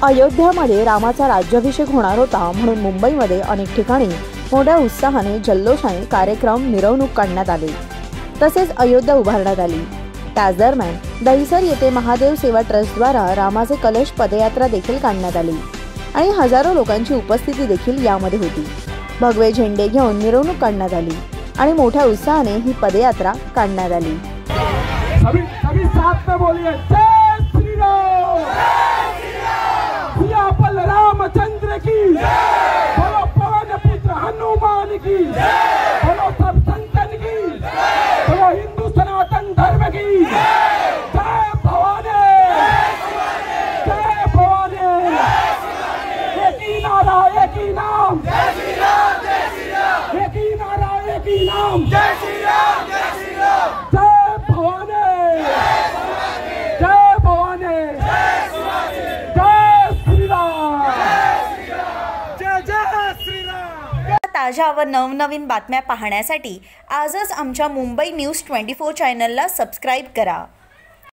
अयोध्यामध्ये रामाचा राज्याभिषेक होणार होता म्हणून मुंबईमध्ये अनेक ठिकाणी मोठ्या उत्साहाने जल्लोषाने कार्यक्रम मिरवणूक काढण्यात आले। तसेच अयोध्या उभारण्यात आली। त्याच दरम्यान दहिसर येथे महादेव सेवा ट्रस्टद्वारा रामाचे कलश पदयात्रा देखील काढण्यात आली आणि हजारो लोकांची उपस्थिती देखील यामध्ये होती। भगवे झेंडे घेऊन मिरवणूक काढण्यात आली आणि मोठ्या उत्साहाने ही पदयात्रा काढण्यात आली। सभी साथ में बोलिए जय श्री राम। सियापल रामचंद्र की बोलो, पवन पुत्र हनुमान की बोलो, सब संतन की बोलो, हिंदू सनातन धर्म की जय भवानी, जय भवानी। एक ही नारा एक ही नाम, जय श्री राम, जय श्री राम। एक ही नारा एक ही नाम, जय श्री राम, जय श्री राम। जय भवानी, जय भवानी, जय श्री राम, जय जय श्री राम। ताज्या व नवनवीन बातम्या पाहण्यासाठी आजच आमच्या मुंबई न्यूज 24 चॅनलला सबस्क्राइब करा।